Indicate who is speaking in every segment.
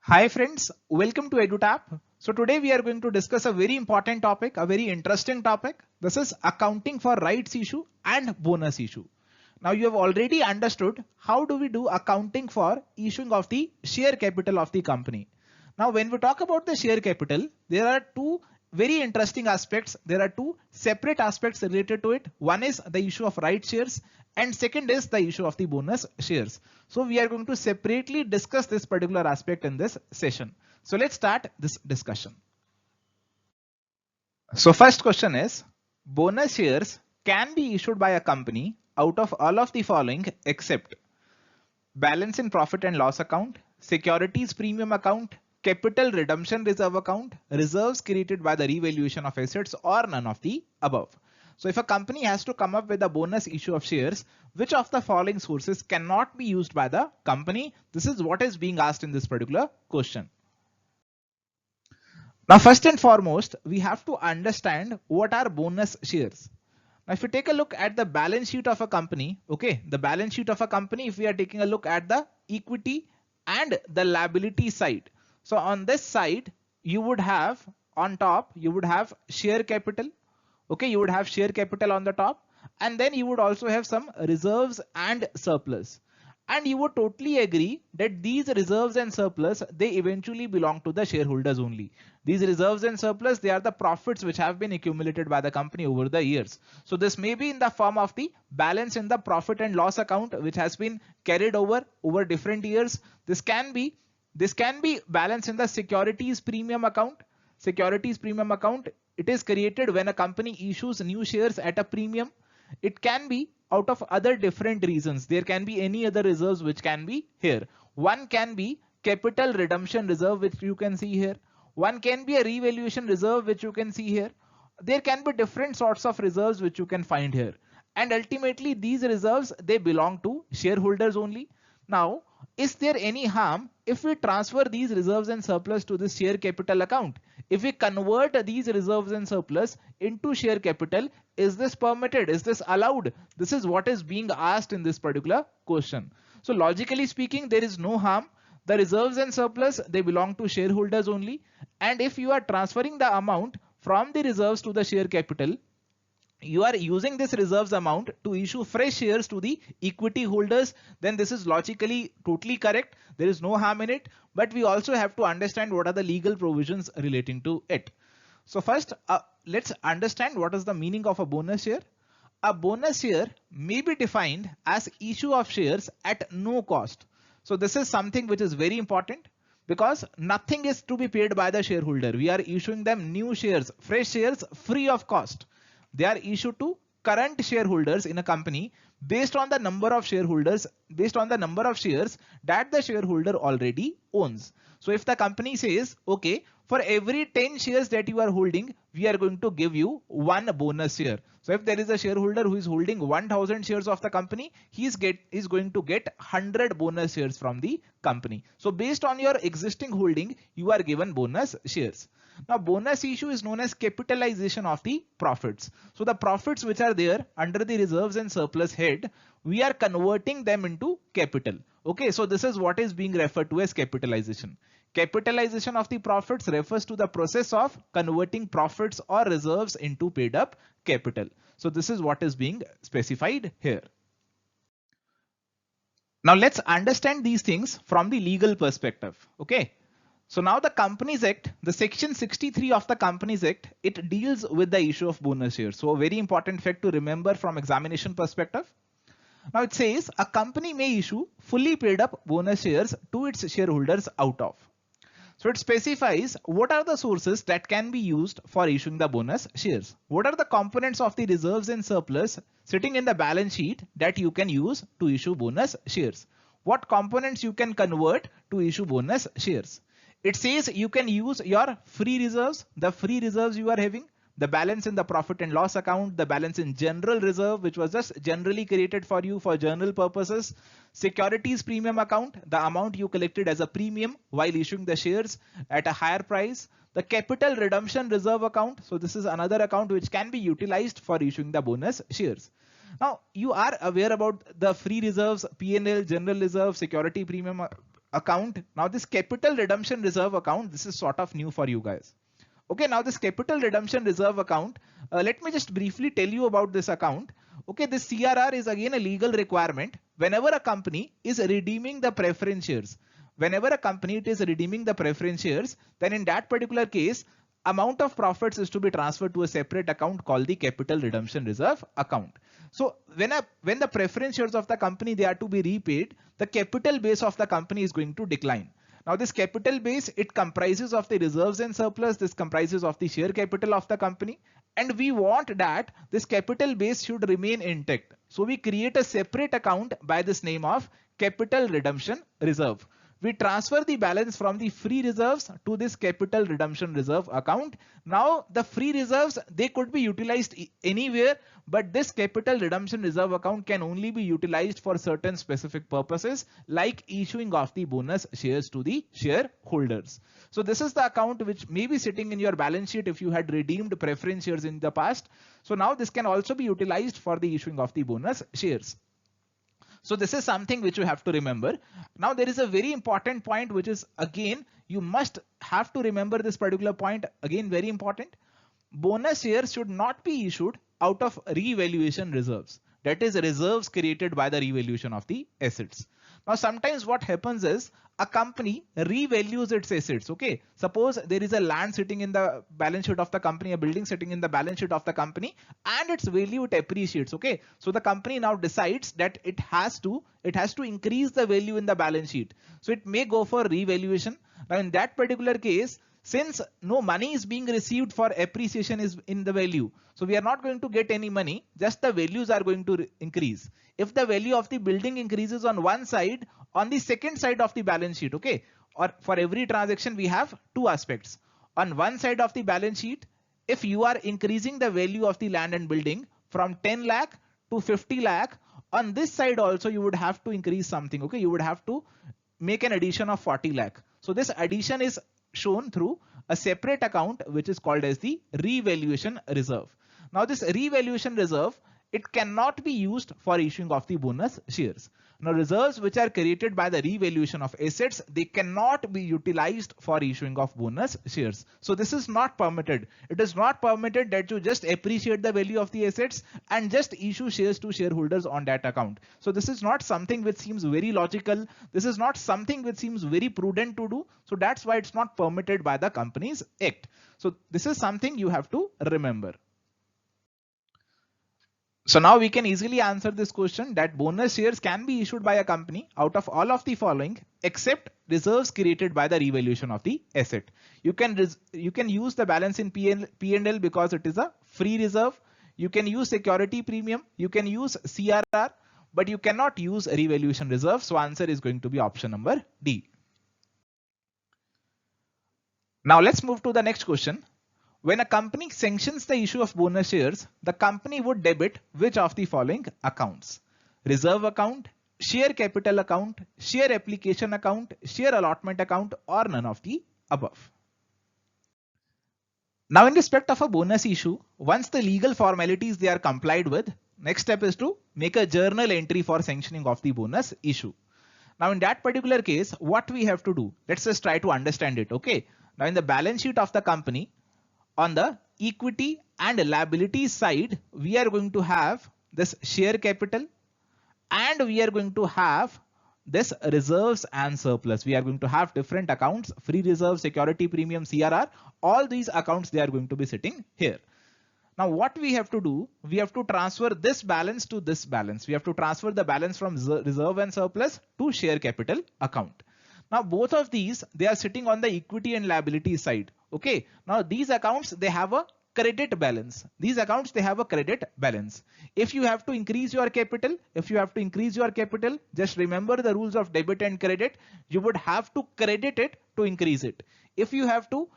Speaker 1: Hi friends, welcome to EduTap. So today we are going to discuss a very important topic, a very interesting topic. This is accounting for rights issue and bonus issue. Now you have already understood how do we do accounting for issuing of the share capital of the company. Now when we talk about the share capital, there are two very interesting aspects. There are two separate aspects related to it. One is the issue of right shares and second is the issue of the bonus shares. So we are going to separately discuss this particular aspect in this session. So let's start this discussion. So first question is, bonus shares can be issued by a company out of all of the following except balance in profit and loss account, securities premium account, capital redemption reserve account, reserves created by the revaluation of assets, or none of the above. So if a company has to come up with a bonus issue of shares, which of the following sources cannot be used by the company? This is what is being asked in this particular question. Now, first and foremost, we have to understand what are bonus shares. Now, if you take a look at the balance sheet of a company, okay, the balance sheet of a company, if we are taking a look at the equity and the liability side. So on this side, you would have on top, you would have share capital. Okay, you would have share capital on the top, and then you would also have some reserves and surplus. And you would totally agree that these reserves and surplus, they eventually belong to the shareholders only. These reserves and surplus, they are the profits which have been accumulated by the company over the years. So this may be in the form of the balance in the profit and loss account, which has been carried over different years. This can be balance in the securities premium account. Securities premium account, it is created when a company issues new shares at a premium. It can be out of other different reasons. There can be any other reserves which can be here. One can be capital redemption reserve, which you can see here. One can be a revaluation reserve, which you can see here. There can be different sorts of reserves which you can find here. And ultimately these reserves, they belong to shareholders only. Now, is there any harm if we transfer these reserves and surplus to this share capital account? If we convert these reserves and surplus into share capital, is this permitted? Is this allowed? This is what is being asked in this particular question. So logically speaking, there is no harm. The reserves and surplus, they belong to shareholders only. And if you are transferring the amount from the reserves to the share capital, you are using this reserves amount to issue fresh shares to the equity holders, then this is logically totally correct. There is no harm in it, but we also have to understand what are the legal provisions relating to it. So first, let's understand what is the meaning of a bonus share. A bonus share may be defined as issue of shares at no cost. So this is something which is very important because nothing is to be paid by the shareholder. We are issuing them new shares, fresh shares, free of cost. They are issued to current shareholders in a company based on the number of shareholders, based on the number of shares that the shareholder already owns. So if the company says, okay, for every 10 shares that you are holding, we are going to give you one bonus share. So if there is a shareholder who is holding 1000 shares of the company, he is going to get 100 bonus shares from the company. So based on your existing holding, you are given bonus shares. Now bonus issue is known as capitalization of the profits. So the profits which are there under the reserves and surplus head, we are converting them into capital. Okay, so this is what is being referred to as capitalization. Capitalization of the profits refers to the process of converting profits or reserves into paid up capital. So this is what is being specified here. Now let's understand these things from the legal perspective. Okay. So now the Companies Act, the section 63 of the Companies Act, it deals with the issue of bonus shares. So a very important fact to remember from examination perspective. Now it says a company may issue fully paid up bonus shares to its shareholders out of. So it specifies what are the sources that can be used for issuing the bonus shares. What are the components of the reserves and surplus sitting in the balance sheet that you can use to issue bonus shares? What components you can convert to issue bonus shares? It says you can use your free reserves, the free reserves you are having, the balance in the profit and loss account, the balance in general reserve, which was just generally created for you for journal purposes, securities premium account, the amount you collected as a premium while issuing the shares at a higher price, the capital redemption reserve account. So this is another account which can be utilized for issuing the bonus shares. Now you are aware about the free reserves, P&L, general reserve, security premium account. Now this capital redemption reserve account, this is sort of new for you guys. Okay, now this capital redemption reserve account, let me just briefly tell you about this account. Okay, this CRR is again a legal requirement whenever a company is redeeming the preference shares. Whenever a company is redeeming the preference shares, then in that particular case, amount of profits is to be transferred to a separate account called the capital redemption reserve account. So when the preference shares of the company, they are to be repaid, the capital base of the company is going to decline. Now this capital base, it comprises of the reserves and surplus. This comprises of the share capital of the company. And we want that this capital base should remain intact. So we create a separate account by this name of capital redemption reserve. We transfer the balance from the free reserves to this capital redemption reserve account. Now the free reserves, they could be utilized anywhere, but this capital redemption reserve account can only be utilized for certain specific purposes like issuing of the bonus shares to the shareholders. So this is the account which may be sitting in your balance sheet if you had redeemed preference shares in the past. So now this can also be utilized for the issuing of the bonus shares. So this is something which you have to remember. Now there is a very important point, which is again, you must have to remember this particular point, again very important. Bonus shares should not be issued out of revaluation reserves. That is reserves created by the revaluation of the assets. Now sometimes what happens is a company revalues its assets. Okay, suppose there is a land sitting in the balance sheet of the company, a building sitting in the balance sheet of the company, and its value it appreciates. Okay, so the company now decides that it has to increase the value in the balance sheet. So it may go for revaluation. Now in that particular case, since no money is being received for appreciation is in the value, so we are not going to get any money, just the values are going to increase. If the value of the building increases on one side, on the second side of the balance sheet, okay, or for every transaction we have two aspects. On one side of the balance sheet, if you are increasing the value of the land and building from 10 lakh to 50 lakh, on this side also you would have to increase something. Okay, you would have to make an addition of 40 lakh. So this addition is shown through a separate account which is called as the revaluation reserve. Now this revaluation reserve, it cannot be used for issuing of the bonus shares. Now reserves which are created by the revaluation of assets, they cannot be utilized for issuing of bonus shares. So this is not permitted. It is not permitted that you just appreciate the value of the assets and just issue shares to shareholders on that account. So this is not something which seems very logical. This is not something which seems very prudent to do. So that's why it's not permitted by the Companies Act. So this is something you have to remember. So now we can easily answer this question that bonus shares can be issued by a company out of all of the following except reserves created by the revaluation of the asset. You can use the balance in P&L because it is a free reserve. You can use security premium. You can use CRR, but you cannot use revaluation reserve. So answer is going to be option number D. Now let's move to the next question. When a company sanctions the issue of bonus shares, the company would debit which of the following accounts? Reserve account, share capital account, share application account, share allotment account, or none of the above. Now in respect of a bonus issue, once the legal formalities they are complied with, next step is to make a journal entry for sanctioning of the bonus issue. Now in that particular case, what we have to do? Let's just try to understand it. Okay. Now in the balance sheet of the company, on the equity and liability side, we are going to have this share capital and we are going to have this reserves and surplus. We are going to have different accounts, free reserve, security premium, CRR, all these accounts, they are going to be sitting here. Now what we have to do, we have to transfer this balance to this balance. We have to transfer the balance from reserve and surplus to share capital account. Now both of these, they are sitting on the equity and liability side. Okay. Now these accounts, they have a credit balance. These accounts, they have a credit balance. If you have to increase your capital, just remember the rules of debit and credit. You would have to credit it to increase it. If you have to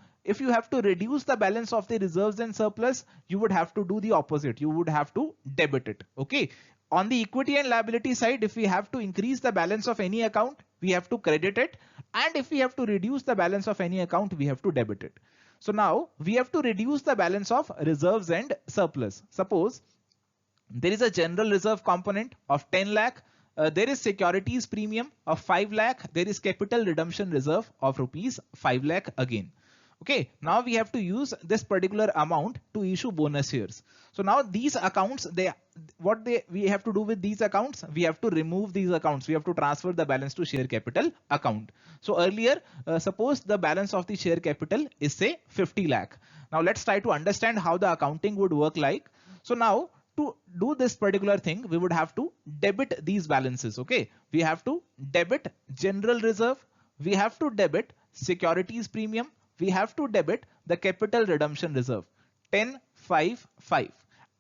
Speaker 1: reduce the balance of the reserves and surplus, you would have to do the opposite. You would have to debit it. Okay. On the equity and liability side, if we have to increase the balance of any account, we have to credit it. And if we have to reduce the balance of any account, we have to debit it. So now we have to reduce the balance of reserves and surplus. Suppose there is a general reserve component of 10 lakh. there is securities premium of 5 lakh. There is capital redemption reserve of rupees 5 lakh again. Okay, now we have to use this particular amount to issue bonus shares. So now these accounts, we have to do with these accounts, we have to remove these accounts. We have to transfer the balance to share capital account. So earlier, suppose the balance of the share capital is say 50 lakh. Now let's try to understand how the accounting would work like. So now to do this particular thing, we would have to debit these balances. Okay, we have to debit general reserve, we have to debit securities premium, we have to debit the capital redemption reserve 10, 5, 5,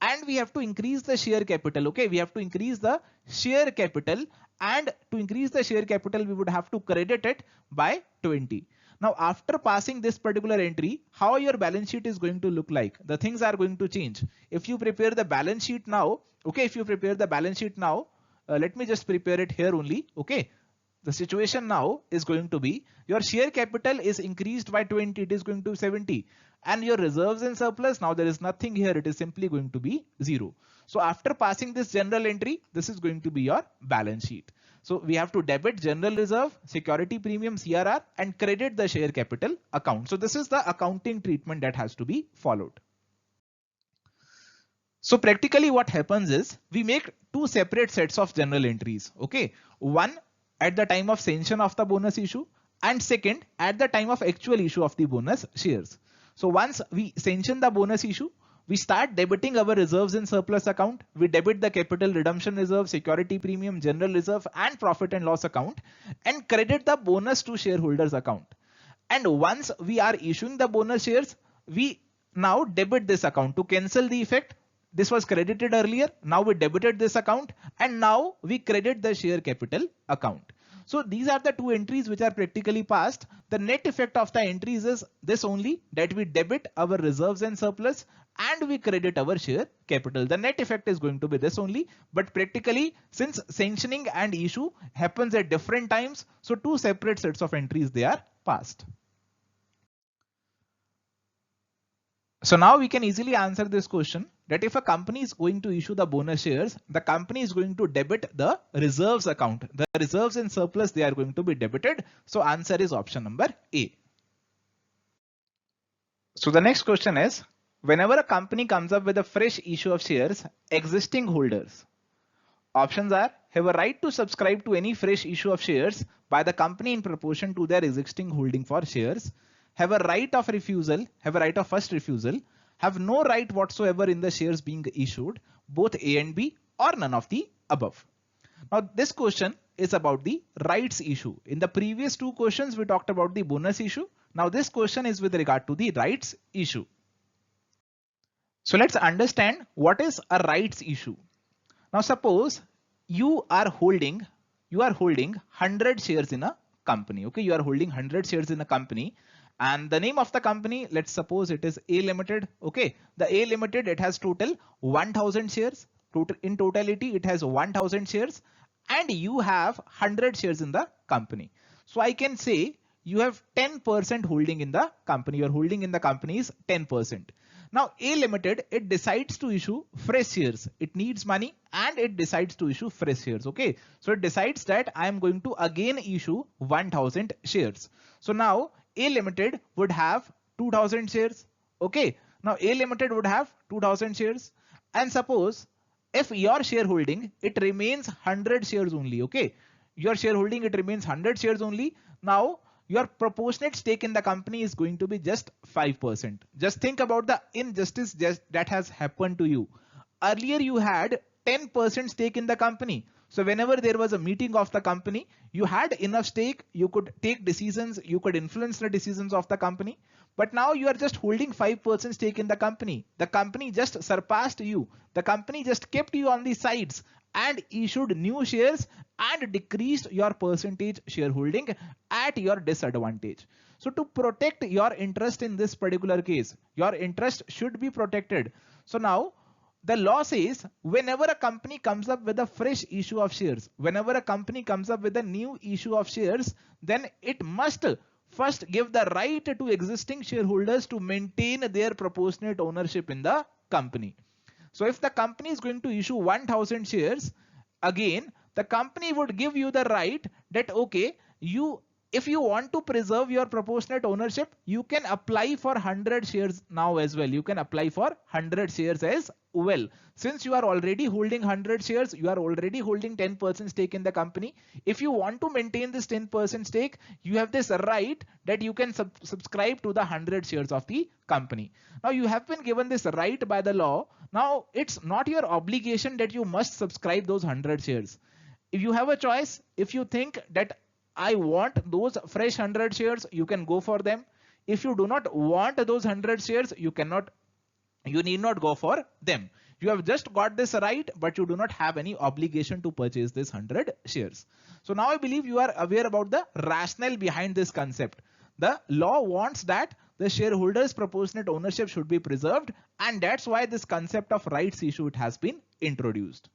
Speaker 1: and we have to increase the share capital. Okay, we have to increase the share capital, and to increase the share capital we would have to credit it by 20. Now after passing this particular entry, how your balance sheet is going to look like? The things are going to change. If you prepare the balance sheet now, okay, if you prepare the balance sheet now, let me just prepare it here only. Okay, the situation now is going to be your share capital is increased by 20, it is going to 70, and your reserves and surplus, now there is nothing here, it is simply going to be 0. So after passing this general entry, this is going to be your balance sheet. So we have to debit general reserve, security premium, CRR, and credit the share capital account. So this is the accounting treatment that has to be followed. So practically what happens is we make two separate sets of journal entries. Okay, one at the time of sanction of the bonus issue, and second at the time of actual issue of the bonus shares. So once we sanction the bonus issue, we start debiting our reserves and surplus account. We debit the capital redemption reserve, security premium, general reserve, and profit and loss account, and credit the bonus to shareholders account. And once we are issuing the bonus shares, we now debit this account to cancel the effect. This was credited earlier, now we debited this account, and now we credit the share capital account. So these are the two entries which are practically passed. The net effect of the entries is this only, that we debit our reserves and surplus and we credit our share capital. The net effect is going to be this only, but practically since sanctioning and issue happens at different times, so two separate sets of entries they are passed. So now we can easily answer this question, that if a company is going to issue the bonus shares, the company is going to debit the reserves account. The reserves and surplus, they are going to be debited. So answer is option number A. So the next question is, whenever a company comes up with a fresh issue of shares, existing holders, options are have a right to subscribe to any fresh issue of shares by the company in proportion to their existing holding for shares, have a right of refusal, have a right of first refusal, have no right whatsoever in the shares being issued, both A and B, or none of the above. Now this question is about the rights issue. In the previous two questions we talked about the bonus issue. Now this question is with regard to the rights issue. So let's understand what is a rights issue. Now suppose you are holding 100 shares in a company. Okay, you are holding 100 shares in a company, and the name of the company, let's suppose it is A Limited. Okay, the A Limited, it has total 1000 shares. In totality it has 1000 shares, and you have 100 shares in the company. So I can say you have 10% holding in the company. Your holding in the company is 10%. Now A Limited, it decides to issue fresh shares. It needs money and it decides to issue fresh shares. Okay, so it decides that I am going to again issue 1000 shares. So now A Limited would have 2000 shares. Okay, now A Limited would have 2000 shares, and suppose if your shareholding, it remains 100 shares only. Okay, your shareholding, it remains 100 shares only. Now your proportionate stake in the company is going to be just 5%. Just think about the injustice that has happened to you. Earlier you had 10% stake in the company. So whenever there was a meeting of the company, you had enough stake, you could take decisions, you could influence the decisions of the company. But now you are just holding 5% stake in the company. The company just surpassed you. The company just kept you on the sides and issued new shares and decreased your percentage shareholding at your disadvantage. So to protect your interest in this particular case, your interest should be protected. So now the law says whenever a company comes up with a fresh issue of shares, whenever a company comes up with a new issue of shares, then it must first give the right to existing shareholders to maintain their proportionate ownership in the company. So if the company is going to issue 1000 shares, again, the company would give you the right that, okay, if you want to preserve your proportionate ownership, you can apply for 100 shares now as well. You can apply for 100 shares as well. Since you are already holding 100 shares, you are already holding 10% stake in the company. If you want to maintain this 10% stake, you have this right that you can subscribe to the 100 shares of the company. Now you have been given this right by the law. Now it's not your obligation that you must subscribe those 100 shares. If you have a choice, if you think that I want those fresh 100 shares, you can go for them. If you do not want those 100 shares, you need not go for them. You have just got this right, but you do not have any obligation to purchase this 100 shares. So now I believe you are aware about the rationale behind this concept. The law wants that the shareholders' proportionate ownership should be preserved, and that's why this concept of rights issue has been introduced.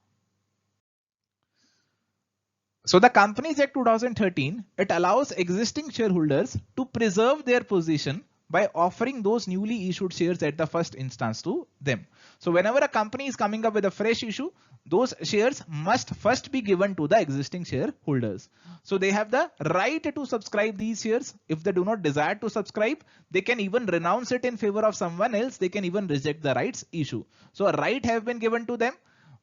Speaker 1: So the Companies Act 2013, it allows existing shareholders to preserve their position by offering those newly issued shares at the first instance to them. So whenever a company is coming up with a fresh issue, those shares must first be given to the existing shareholders. So they have the right to subscribe these shares. If they do not desire to subscribe, they can even renounce it in favor of someone else. They can even reject the rights issue. So a right have been given to them.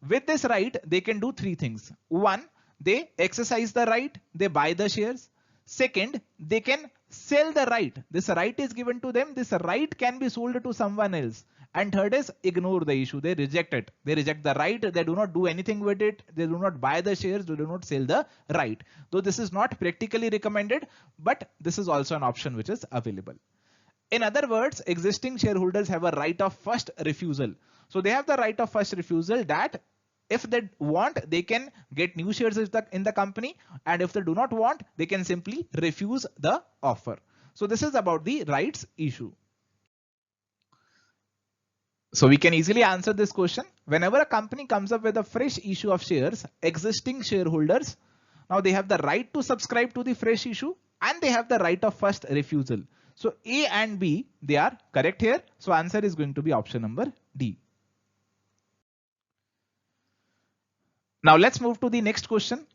Speaker 1: With this right, they can do three things. One, they exercise the right, they buy the shares. Second, they can sell the right. This right is given to them. This right can be sold to someone else. And third is ignore the issue. They reject it. They reject the right. They do not do anything with it. They do not buy the shares. They do not sell the right. Though this is not practically recommended, but this is also an option which is available. In other words, existing shareholders have a right of first refusal. So they have the right of first refusal that if they want, they can get new shares in the company, and if they do not want, they can simply refuse the offer. So this is about the rights issue. So we can easily answer this question. Whenever a company comes up with a fresh issue of shares, existing shareholders, now they have the right to subscribe to the fresh issue, and they have the right of first refusal. So A and B, they are correct here. So answer is going to be option number D. Now let's move to the next question.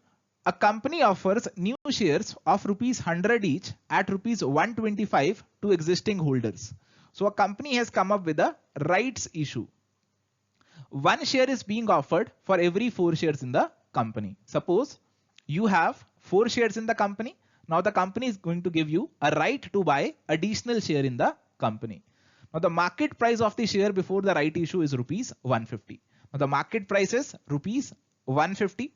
Speaker 1: A company offers new shares of rupees 100 each at rupees 125 to existing holders. So a company has come up with a rights issue. One share is being offered for every 4 shares in the company. Suppose you have 4 shares in the company. Now the company is going to give you a right to buy additional share in the company. Now the market price of the share before the right issue is rupees 150. Now the market price is rupees 150.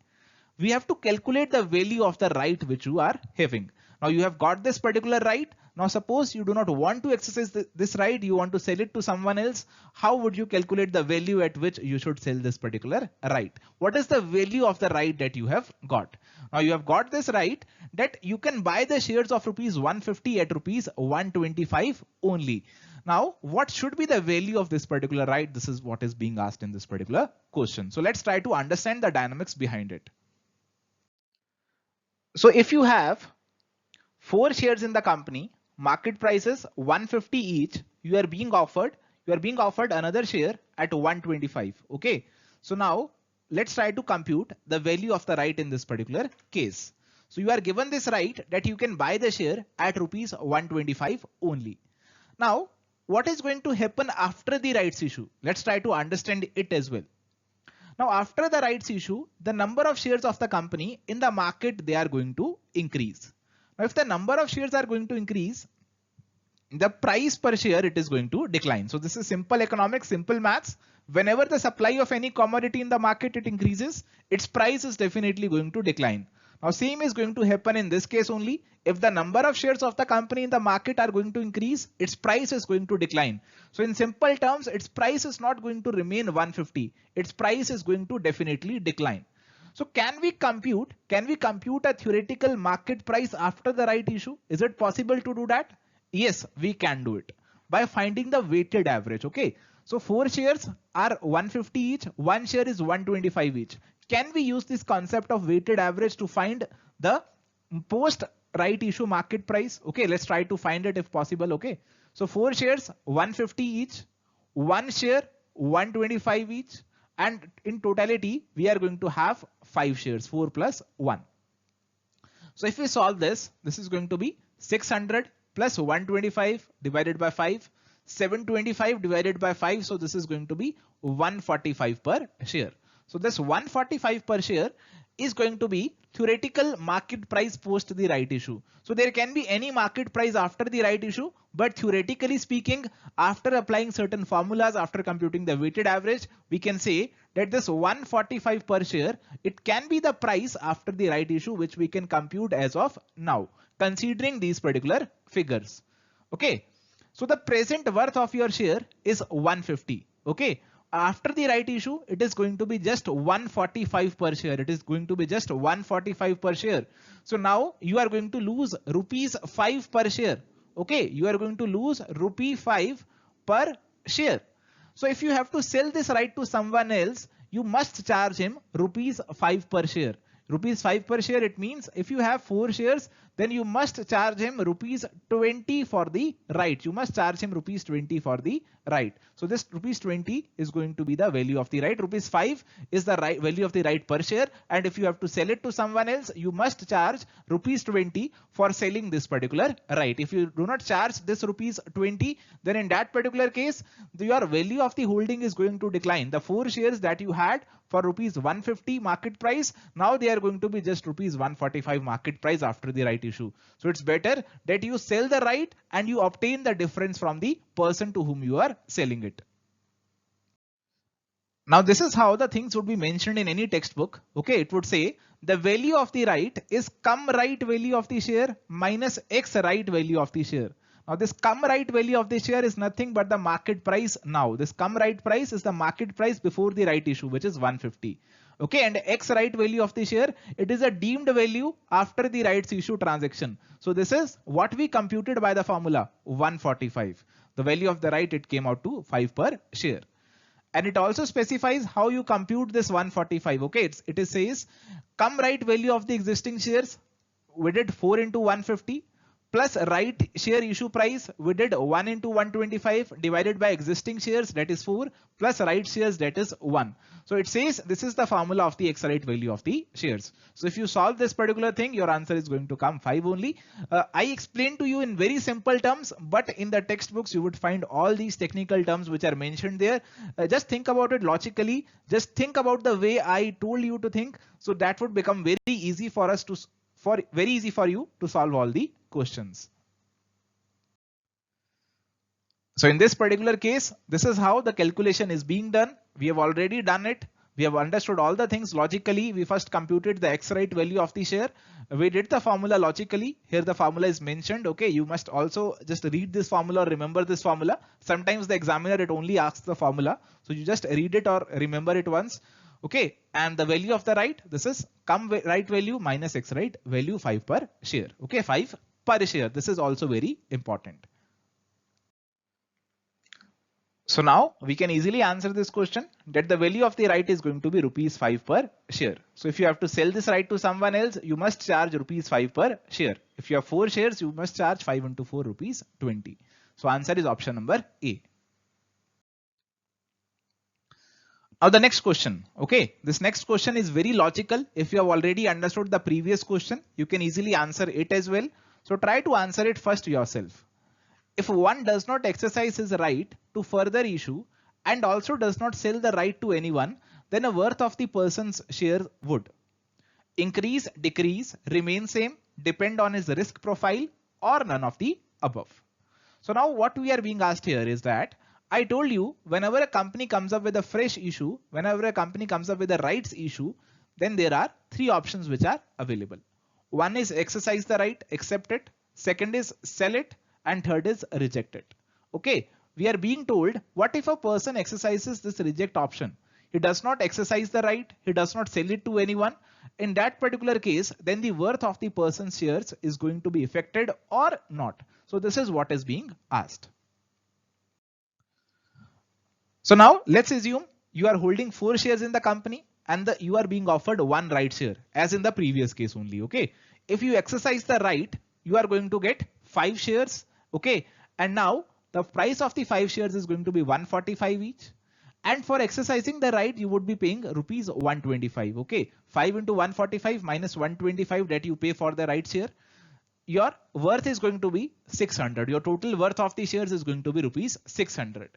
Speaker 1: We have to calculate the value of the right which you are having. Now you have got this particular right. Now suppose you do not want to exercise this right, you want to sell it to someone else. How would you calculate the value at which you should sell this particular right? What is the value of the right that you have got? Now you have got this right that you can buy the shares of rupees 150 at rupees 125 only. Now, what should be the value of this particular right? This is what is being asked in this particular question. So let's try to understand the dynamics behind it. So if you have 4 shares in the company, market price is 150 each, you are being offered another share at 125. Okay. So now let's try to compute the value of the right in this particular case. So you are given this right that you can buy the share at rupees 125 only. Now, what is going to happen after the rights issue? Let's try to understand it as well. Now, after the rights issue, the number of shares of the company in the market, they are going to increase. Now, if the number of shares are going to increase, the price per share, it is going to decline. So this is simple economics, simple maths. Whenever the supply of any commodity in the market, it increases, its price is definitely going to decline. Now, same is going to happen in this case only. If the number of shares of the company in the market are going to increase, its price is going to decline. So in simple terms, its price is not going to remain 150. Its price is going to definitely decline. So can we compute a theoretical market price after the right issue? Is it possible to do that? Yes, we can do it by finding the weighted average. Okay. So 4 shares are 150 each, 1 share is 125 each. Can we use this concept of weighted average to find the post right issue market price? Okay, let's try to find it if possible. Okay, so 4 shares 150 each, 1 share 125 each, and in totality we are going to have 5 shares, 4 plus 1. So if we solve this, this is going to be 600 plus 125 divided by 5, 725 divided by 5. So this is going to be 145 per share. So this 145 per share is going to be theoretical market price post the right issue. So there can be any market price after the right issue, but theoretically speaking, after applying certain formulas, after computing the weighted average, we can say that this 145 per share, it can be the price after the right issue, which we can compute as of now, considering these particular figures. Okay. So the present worth of your share is 150. Okay. After the right issue, it is going to be just 145 per share. It is going to be just 145 per share. So now you are going to lose rupees 5 per share. Okay, you are going to lose rupee 5 per share. So if you have to sell this right to someone else, you must charge him rupees 5 per share. Rupees 5 per share, it means if you have 4 shares, then you must charge him rupees 20 for the right. You must charge him rupees 20 for the right. So this rupees 20 is going to be the value of the right. Rupees 5 is the right value of the right per share. And if you have to sell it to someone else, you must charge rupees 20 for selling this particular right. If you do not charge this rupees 20, then in that particular case, your value of the holding is going to decline. The 4 shares that you had for rupees 150 market price, now they are going to be just rupees 145 market price after the right issue. So it's better that you sell the right and you obtain the difference from the person to whom you are selling it. Now this is how the things would be mentioned in any textbook. Okay, it would say the value of the right is cum right value of the share minus x right value of the share. Now this cum right value of the share is nothing but the market price now. This cum right price is the market price before the right issue, which is 150. Okay, and x right value of the share, it is a deemed value after the rights issue transaction. So this is what we computed by the formula 145. The value of the right, it came out to 5 per share. And it also specifies how you compute this 145. Okay, it says cum right value of the existing shares, we did 4 into 150. Plus right share issue price, we did 1 into 125 divided by existing shares, that is 4, plus right shares, that is 1. So it says this is the formula of the x right value of the shares. So if you solve this particular thing, your answer is going to come 5 only. I explained to you in very simple terms, but in the textbooks you would find all these technical terms which are mentioned there. Just think about it logically. Just think about the way I told you to think. So that would become very easy for us to very easy for you to solve all the questions. So in this particular case, this is how the calculation is being done. We have already done it. We have understood all the things logically. We first computed the x right value of the share. We did the formula logically. Here the formula is mentioned. Okay, you must also just read this formula or remember this formula. Sometimes the examiner, it only asks the formula. So you just read it or remember it once. Okay, and the value of the right, this is cum right value minus x right value 5 per share. Okay, 5 per share. This is also very important. So now we can easily answer this question that the value of the right is going to be rupees 5 per share. So if you have to sell this right to someone else, you must charge rupees 5 per share. If you have 4 shares, you must charge 5 into 4 rupees 20. So answer is option number A. Now the next question, okay, this next question is very logical. If you have already understood the previous question, you can easily answer it as well. So try to answer it first yourself. If one does not exercise his right to further issue and also does not sell the right to anyone, then a worth of the person's share would increase, decrease, remain same, depend on his risk profile, or none of the above. So now what we are being asked here is that I told you whenever a company comes up with a fresh issue, whenever a company comes up with a rights issue, then there are 3 options which are available. One is exercise the right, accept it. Second is sell it. And third is reject it. Okay, we are being told what if a person exercises this reject option? He does not exercise the right, he does not sell it to anyone. In that particular case, then the worth of the person's shares is going to be affected or not. So this is what is being asked. So now let's assume you are holding 4 shares in the company and you are being offered 1 right share as in the previous case only. Okay, if you exercise the right, you are going to get 5 shares. Okay, and now the price of the 5 shares is going to be 145 each. And for exercising the right, you would be paying rupees 125. Okay, 5 into 145 minus 125 that you pay for the right share. Your worth is going to be 600. Your total worth of the shares is going to be rupees 600.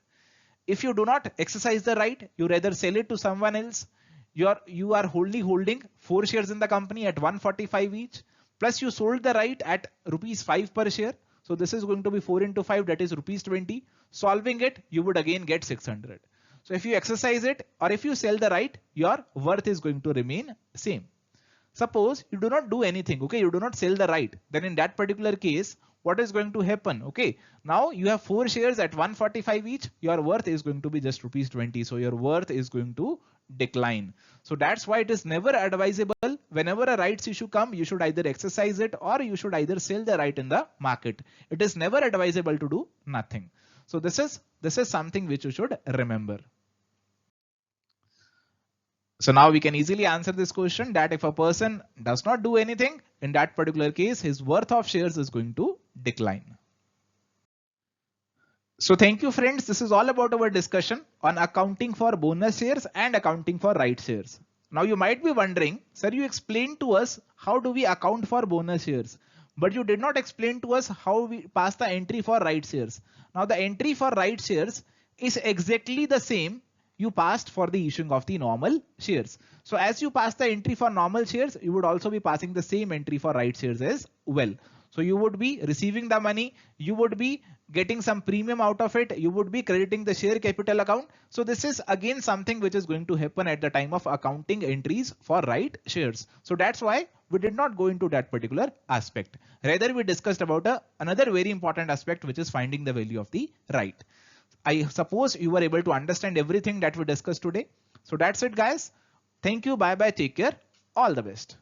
Speaker 1: If you do not exercise the right, you rather sell it to someone else. You are only holding 4 shares in the company at 145 each. Plus you sold the right at rupees 5 per share. So this is going to be 4 into 5, that is rupees 20. Solving it, you would again get 600. So if you exercise it or if you sell the right, your worth is going to remain same. Suppose you do not do anything, okay, you do not sell the right, then in that particular case, what is going to happen? Okay, now you have 4 shares at 145 each, your worth is going to be just rupees 20. So your worth is going to decline. So that's why it is never advisable. Whenever a rights issue come, you should either exercise it or you should either sell the right in the market. It is never advisable to do nothing. So this is something which you should remember. So now we can easily answer this question that if a person does not do anything, in that particular case, his worth of shares is going to decline. So thank you friends. This is all about our discussion on accounting for bonus shares and accounting for right shares. Now you might be wondering, sir, you explained to us how do we account for bonus shares, but you did not explain to us how we pass the entry for right shares. Now the entry for right shares is exactly the same you passed for the issuing of the normal shares. So as you pass the entry for normal shares, you would also be passing the same entry for right shares as well. So you would be receiving the money, you would be getting some premium out of it, you would be crediting the share capital account. So this is again something which is going to happen at the time of accounting entries for right shares. So that's why we did not go into that particular aspect. Rather, we discussed about another very important aspect, which is finding the value of the right. I suppose you were able to understand everything that we discussed today. So that's it guys. Thank you. Bye bye. Take care. All the best.